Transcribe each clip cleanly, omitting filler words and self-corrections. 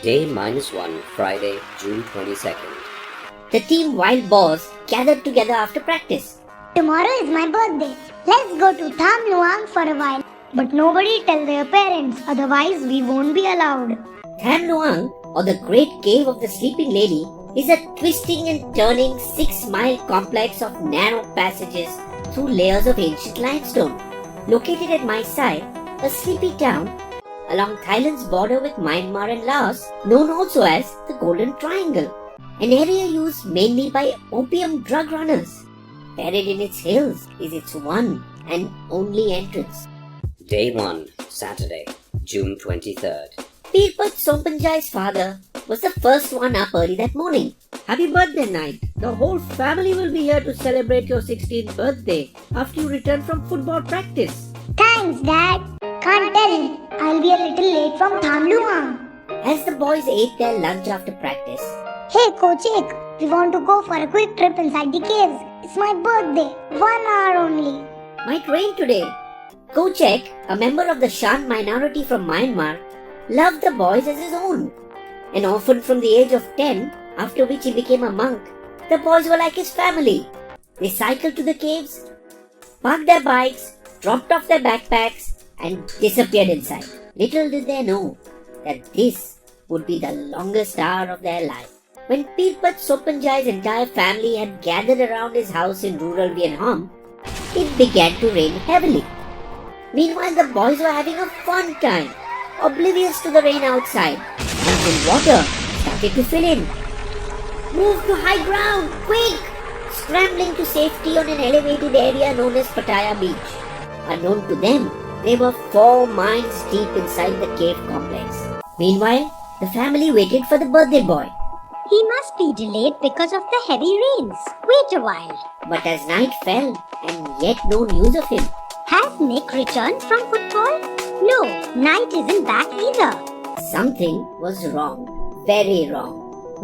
Day -1, Friday, June 22nd. The team Wild Boars gathered together after practice. Tomorrow is my birthday. Let's go to Tham, Luang for a while. But nobody tell their parents, otherwise we won't be allowed. Tham Luang, or the Great Cave of the Sleeping Lady, is a twisting and turning 6-mile complex of narrow passages through layers of ancient limestone. Located at Mai Sai, a sleepy town along Thailand's border with Myanmar and Laos, known also as the Golden Triangle, an area used mainly by opium drug runners. Buried in its hills is its one and only entrance. Day 1, Saturday, June 23rd. Pirpat Sompanjai's father was the first one up early that morning. Happy birthday night! The whole family will be here to celebrate your 16th birthday after you return from football practice. Thanks, Dad. Can't tell him. I'll be a little late from Tham, Luang. As the boys ate their lunch after practice, Hey, Coach Ek, we want to go for a quick trip inside the caves. It's my birthday. 1 hour only. might rain today. Coach Ek, a member of the Shan minority from Myanmar, loved the boys as his own. An orphan from the age of 10, after which he became a monk, the boys were like his family. They cycled to the caves, parked their bikes, dropped off their backpacks, and disappeared inside. Little did they know that this would be the longest hour of their life. When Pirpat Sopanjai's entire family had gathered around his house in rural Vietnam, it began to rain heavily. Meanwhile, the boys were having a fun time, oblivious to the rain outside, until water started to fill in. Move to high ground, quick! Scrambling to safety on an elevated area known as Pattaya Beach. Unknown to them, they were 4 miles deep inside the cave complex. Meanwhile, the family waited for the birthday boy. He must be delayed because of the heavy rains. Wait a while. But as night fell, and yet no news of him, Has Nick returned from football? No, Knight isn't back either. something was wrong. Very wrong.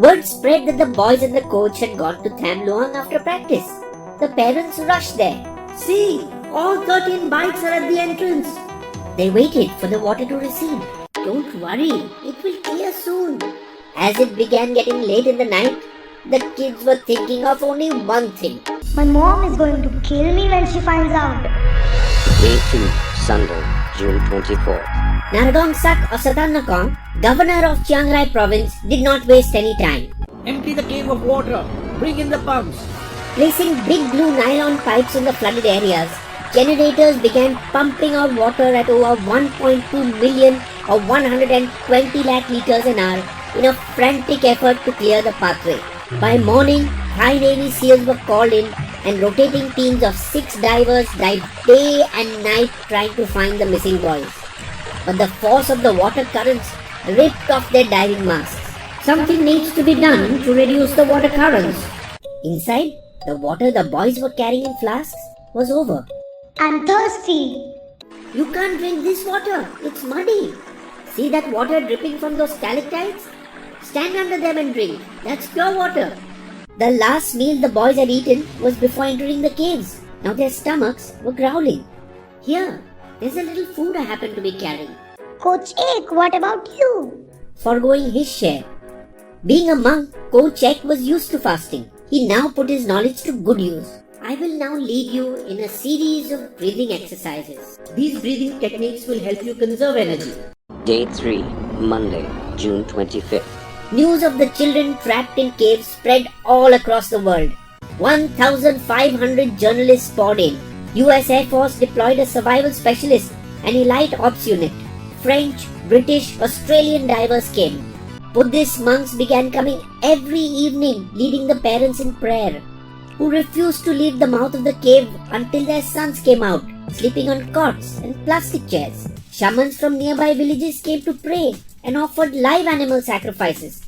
Word spread that the boys and the coach had gone to Tham Luang after practice. The parents rushed there. See, all 13 bikes are at the entrance. They waited for the water to recede. Don't worry, it will clear soon. As it began getting late in the night, the kids were thinking of only one thing. My mom is going to kill me when she finds out. Day 2, Sunday, June 24th. Naradong Sak or Satanakong, governor of Chiang Rai province, did not waste any time. Empty the cave of water. Bring in the pumps. Placing big blue nylon pipes in the flooded areas, generators began pumping out water at over 1.2 million or 120 lakh liters an hour in a frantic effort to clear the pathway. By morning, Thai Navy SEALs were called in and rotating teams of 6 divers dived day and night trying to find the missing boys. But the force of the water currents ripped off their diving masks. Something needs to be done to reduce the water currents. Inside, the water the boys were carrying in flasks was over. I'm thirsty. You can't drink this water. It's muddy. See that water dripping from those stalactites? Stand under them and drink. That's pure water. The last meal the boys had eaten was before entering the caves. Now their stomachs were growling. Here, there's a little food I happen to be carrying. Coach Ek, what about you? Foregoing his share. Being a monk, Coach Ek was used to fasting. He now put his knowledge to good use. I will now lead you in a series of breathing exercises. These breathing techniques will help you conserve energy. Day 3, Monday, June 25th. News of the children trapped in caves spread all across the world. 1,500 journalists poured in. US Air Force deployed a survival specialist and elite ops unit. French, British, Australian divers came. Buddhist monks began coming every evening, leading the parents in prayer, who refused to leave the mouth of the cave until their sons came out, sleeping on cots and plastic chairs. Shamans from nearby villages came to pray and offered live animal sacrifices.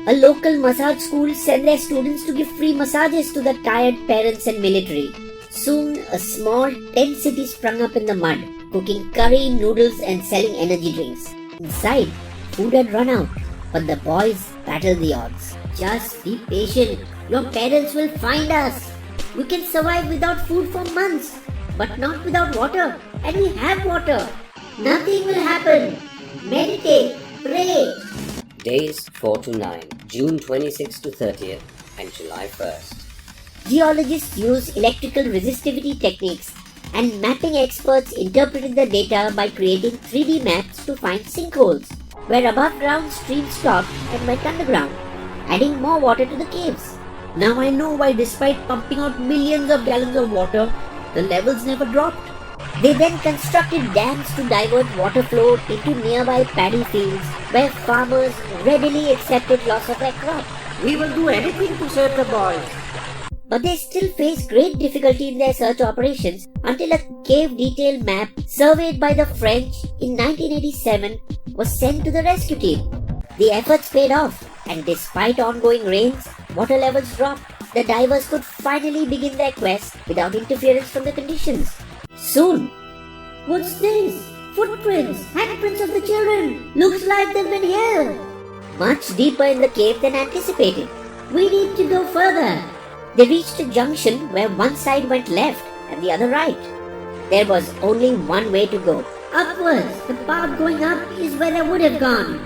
A local massage school sent their students to give free massages to the tired parents and military. Soon, a small tent city sprung up in the mud, cooking curry, noodles, and selling energy drinks. Inside, food had run out, but the boys battled the odds. Just be patient. Your parents will find us. We can survive without food for months, but not without water. And we have water. Nothing will happen. Meditate. Pray. Days 4 to 9, June 26 to 30th, and July 1st. Geologists used electrical resistivity techniques, and mapping experts interpreted the data by creating 3D maps to find sinkholes, where above ground streams stopped and went underground, adding more water to the caves. Now I know why, despite pumping out millions of gallons of water, the levels never dropped. They then constructed dams to divert water flow into nearby paddy fields, where farmers readily accepted loss of their crop. We will do anything to save the boys. But they still faced great difficulty in their search operations until a cave detail map surveyed by the French in 1987 was sent to the rescue team. The efforts paid off, and despite ongoing rains, water levels dropped. The divers could finally begin their quest without interference from the conditions. Soon, What's this? Footprints, handprints of the children. Looks like they've been here. much deeper in the cave than anticipated, We need to go further. they reached a junction where one side went left and the other right. There was only one way to go. Upwards. The path going up is where I would have gone.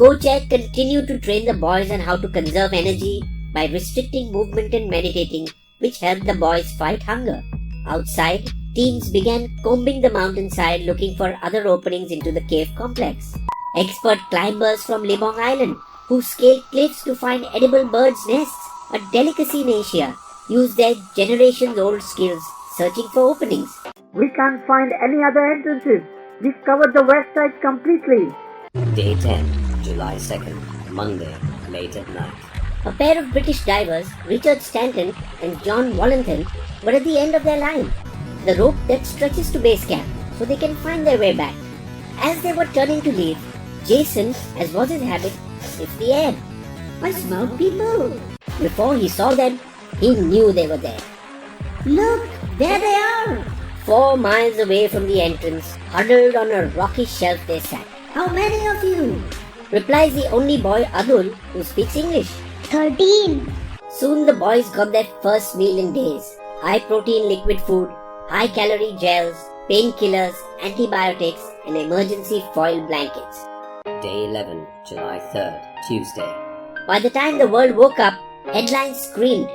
Kochek continued to train the boys on how to conserve energy by restricting movement and meditating, which helped the boys fight hunger. Outside, teams began combing the mountainside looking for other openings into the cave complex. Expert climbers from Libong Island, who scaled cliffs to find edible birds' nests, a delicacy in Asia, used their generations-old skills searching for openings. We can't find any other entrances. We've covered the west side completely. Day 10, July 2nd, Monday, late at night. A pair of British divers, Richard Stanton and John Wallington, were at the end of their line, the rope that stretches to base camp, so they can find their way back. As they were turning to leave, Jason, as was his habit, sniffed the air. I smell people. Before he saw them, he knew they were there. Look, there they are. 4 miles away from the entrance, huddled on a rocky shelf they sat. How many of you? Replies the only boy, Adul, who speaks English. 13. Soon the boys got their first meal in days. High-protein liquid food, high-calorie gels, painkillers, antibiotics, and emergency foil blankets. Day 11, July 3rd, Tuesday. By the time the world woke up, headlines screamed,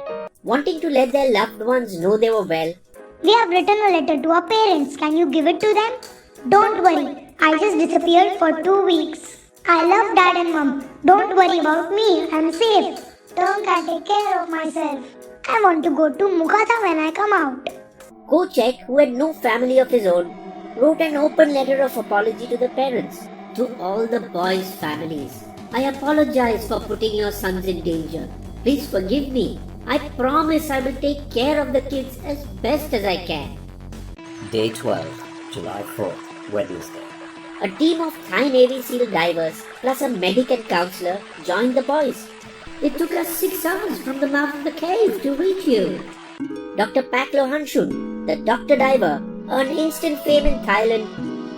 wanting to let their loved ones know they were well. We have written a letter to our parents. Can you give it to them? Don't worry. I just disappeared for 2 weeks. I love Dad and Mom. Don't worry about me. I'm safe. Don't can take care of myself. I want to go to Mukata when I come out. Kochek, who had no family of his own, wrote an open letter of apology to the parents. To all the boys' families, I apologize for putting your sons in danger. Please forgive me. I promise I will take care of the kids as best as I can. Day 12, July 4th, Wednesday. A team of Thai Navy SEAL divers plus a medic and counselor joined the boys. It took us 6 hours from the mouth of the cave to reach you. Dr. Paklo Hanshun, the doctor diver, earned instant fame in Thailand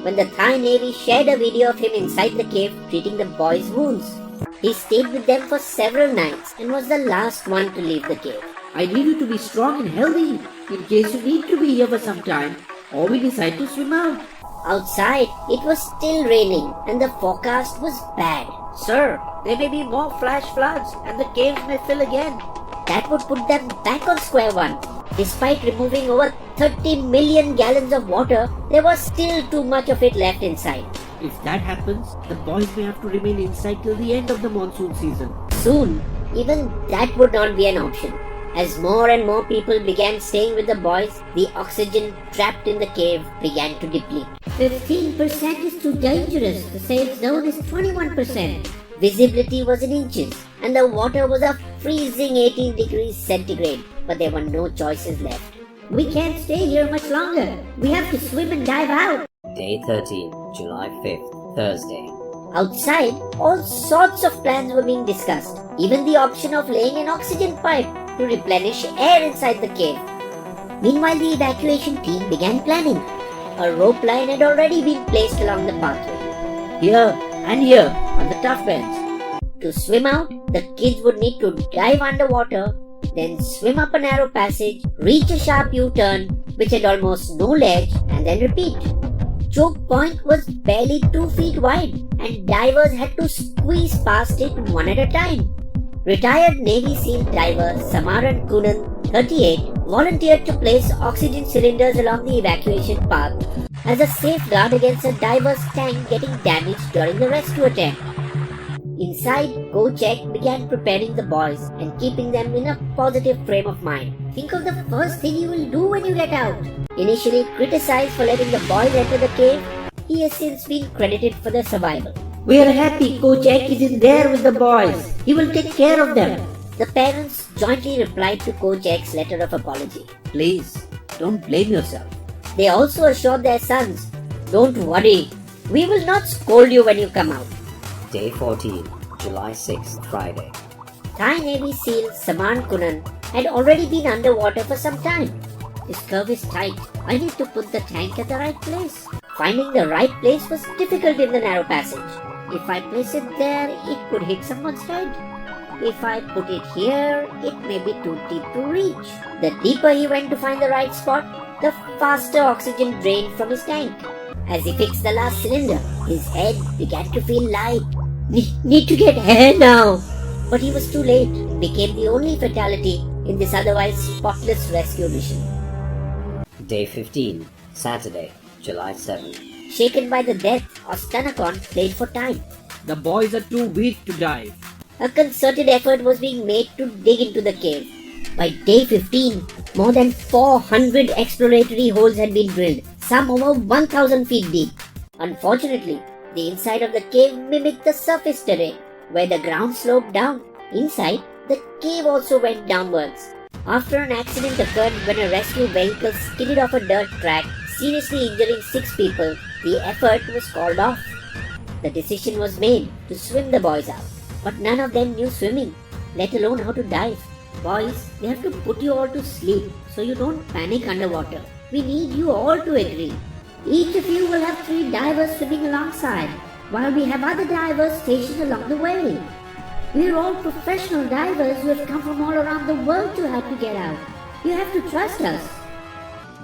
when the Thai Navy shared a video of him inside the cave treating the boys' wounds. He stayed with them for several nights and was the last one to leave the cave. I need you to be strong and healthy in case you need to be here for some time or we decide to swim out. Outside, it was still raining and the forecast was bad. Sir, there may be more flash floods and the caves may fill again. That would put them back on square one. Despite removing over 30 million gallons of water, there was still too much of it left inside. If that happens, the boys may have to remain inside till the end of the monsoon season. Soon, even that would not be an option. As more and more people began staying with the boys, the oxygen trapped in the cave began to deplete. 15% is too dangerous. The safe zone is 21%. Visibility was in inches, and the water was a freezing 18 degrees centigrade, but there were no choices left. We can't stay here much longer. We have to swim and dive out. Day 13, July 5th, Thursday. Outside, all sorts of plans were being discussed, even the option of laying an oxygen pipe to replenish air inside the cave. Meanwhile, the evacuation team began planning. A rope line had already been placed along the pathway. Here and here on the tough ends. To swim out, the kids would need to dive underwater, then swim up a narrow passage, reach a sharp U-turn, which had almost no ledge, and then repeat. choke point was barely 2 feet wide and divers had to squeeze past it one at a time. Retired Navy SEAL diver Samaran Kunan, 38, volunteered to place oxygen cylinders along the evacuation path as a safeguard against a diver's tank getting damaged during the rescue attempt. Inside, Coach Ek began preparing the boys and keeping them in a positive frame of mind. Think of the first thing you will do when you get out. Initially criticized for letting the boys enter the cave, he has since been credited for their survival. We are happy Coach Ek is in there with the boys. He will take care of them. The parents jointly replied to Coach Ek's letter of apology. Please, don't blame yourself. They also assured their sons, "Don't worry, we will not scold you when you come out." Day 14, July 6th, Friday. Thai Navy SEAL Saman Kunan had already been underwater for some time. This curve is tight. I need to put the tank at the right place. Finding the right place was difficult in the narrow passage. If I place it there, it could hit someone's head. If I put it here, it may be too deep to reach. The deeper he went to find the right spot, the faster oxygen drained from his tank. As he fixed the last cylinder, his head began to feel light. Need to get air now. But he was too late. It became the only fatality in this otherwise spotless rescue mission. Day 15, Saturday, July 7th. Shaken by the death, Ostanakon played for time. The boys are too weak to dive. A concerted effort was being made to dig into the cave. By day 15, more than 400 exploratory holes had been drilled, some over 1,000 feet deep. Unfortunately, the inside of the cave mimicked the surface terrain, where the ground sloped down. Inside, the cave also went downwards. After an accident occurred when a rescue vehicle skidded off a dirt track, seriously injuring 6 people, the effort was called off. The decision was made to swim the boys out, but none of them knew swimming, let alone how to dive. Boys, we have to put you all to sleep so you don't panic underwater. We need you all to agree. Each of you will have 3 divers swimming alongside, while we have other divers stationed along the way. We are all professional divers who have come from all around the world to help you get out. You have to trust us.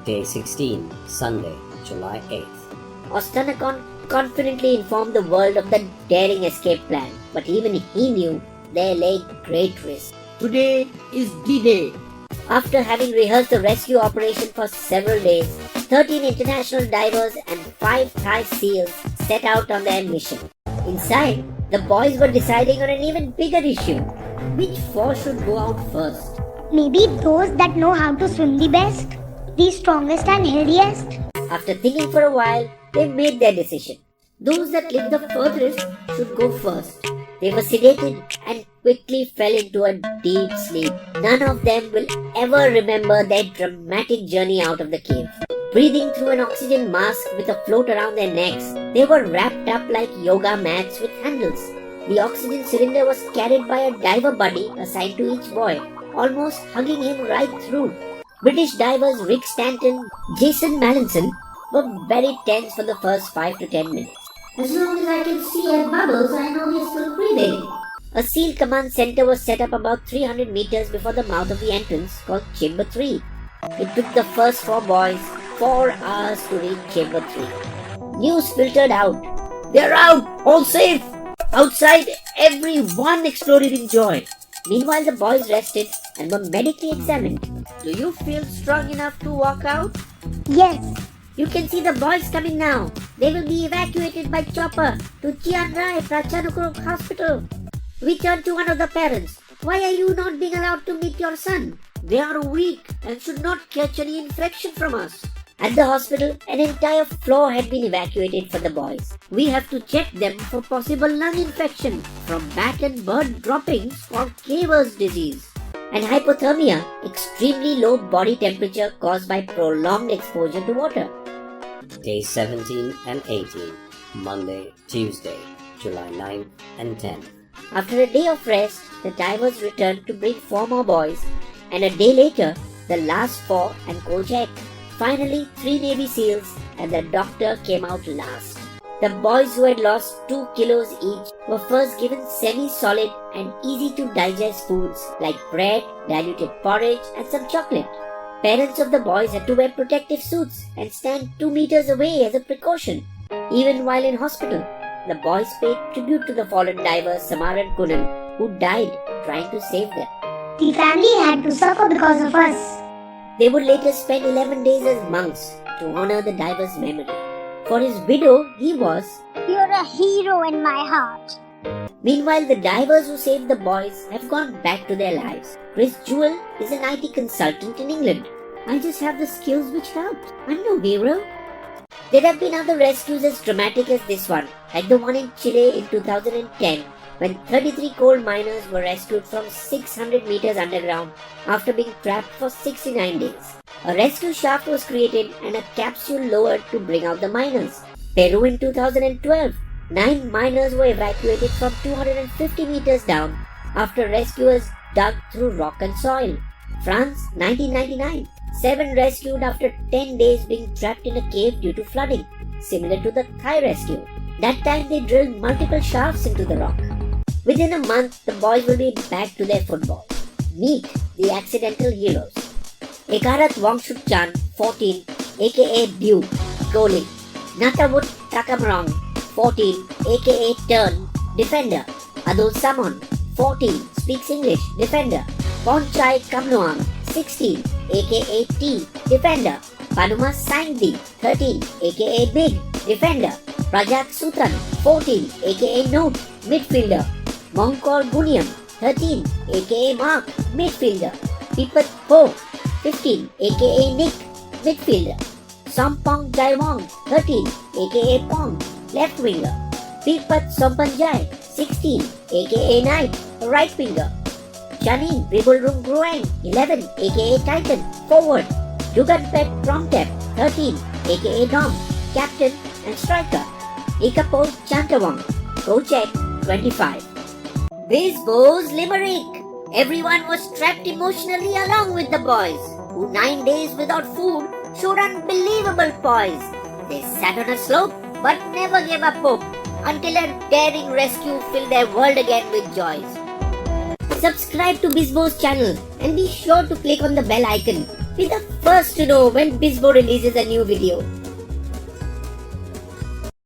Day 16, Sunday, July 8th. Ostanakon confidently informed the world of the daring escape plan, but even he knew there lay great risk. Today is D-Day. After having rehearsed the rescue operation for several days, 13 international divers and 5 Thai SEALs set out on their mission. Inside, the boys were deciding on an even bigger issue. Which 4 should go out first? Maybe those that know how to swim the best, the strongest and healthiest. After thinking for a while, they made their decision. Those that lived the furthest should go first. They were sedated and quickly fell into a deep sleep. None of them will ever remember their dramatic journey out of the cave. Breathing through an oxygen mask with a float around their necks, they were wrapped up like yoga mats with handles. The oxygen cylinder was carried by a diver buddy assigned to each boy, almost hugging him right through. British divers Rick Stanton, Jason Mallinson were very tense for the first 5 to 10 minutes. As long as I can see air bubbles, I know he's still breathing. A SEAL command center was set up about 300 meters before the mouth of the entrance, called Chamber 3. It took the first 4 boys 4 hours to reach Chamber 3. News filtered out. "They're out! All safe!" Outside, everyone exploded in joy. Meanwhile, the boys rested and were medically examined. "Do you feel strong enough to walk out?" Yes, "You can see the boys coming now. They will be evacuated by chopper to Chiang Rai Prachanukuruk Hospital." We turned to one of the parents. "Why are you not being allowed to meet your son? They are weak and should not catch any infection from us." At the hospital, an entire floor had been evacuated for the boys. "We have to check them for possible lung infection from bat and bird droppings or caver's disease, and hypothermia, extremely low body temperature caused by prolonged exposure to water." Day 17 and 18, Monday, Tuesday, July 9th and 10th. After a day of rest, the divers returned to bring 4 more boys, and a day later, the last 4 and Coach Ek. Finally, 3 Navy SEALs and the doctor came out last. The boys who had lost 2 kilos each were first given semi-solid and easy-to-digest foods like bread, diluted porridge, and some chocolate. Parents of the boys had to wear protective suits and stand 2 meters away as a precaution. Even while in hospital, the boys paid tribute to the fallen divers Samar and Kunal, who died trying to save them. The family had to suffer because of us. They would later spend 11 days as monks to honor the diver's memory. For his widow, he was. You're a hero in my heart. Meanwhile, the divers who saved the boys have gone back to their lives. Chris Jewell is an IT consultant in England. I just have the skills which helped. I'm no hero. There have been other rescues as dramatic as this one, like the one in Chile in 2010, when 33 coal miners were rescued from 600 meters underground after being trapped for 69 days. A rescue shaft was created and a capsule lowered to bring out the miners. Peru in 2012, 9 miners were evacuated from 250 meters down after rescuers dug through rock and soil. France, 1999, 7 rescued after 10 days being trapped in a cave due to flooding, similar to the Thai rescue. That time they drilled multiple shafts into the rock. Within a month, the boys will be back to their football. Meet the accidental heroes. Ekarat Wongshuk-chan, 14, aka Dew, goalie. Natawut Takamrong, 14, aka Turn, defender. Adul Samon, 14, speaks English, defender. Ponchai Kamluang, 16, aka T, defender. Panuma Sangdi, 13, aka Big, defender. Rajat Sutan, 14, aka Note, midfielder. Mongkol Buniam, 13, aka Mark, midfielder. Pipat Ho, 15, aka Nick, midfielder. Sompong Jaiwong, 13, aka Pong, left winger. Pipat Sompanjai, 16, aka Knight, right winger. Chani Bibulrung Gruang, 11, aka Titan, forward. Duganpet Promtep, 13, aka Dom, captain and striker. Ikapol Chantawong, Coach 25. Wild Boars Limerick. Everyone was trapped emotionally along with the boys, who 9 days without food showed unbelievable poise. They sat on a slope but never gave up hope until a daring rescue filled their world again with joys. Subscribe to Bizbo's channel and be sure to click on the bell icon. Be the first to know when Bizbo releases a new video.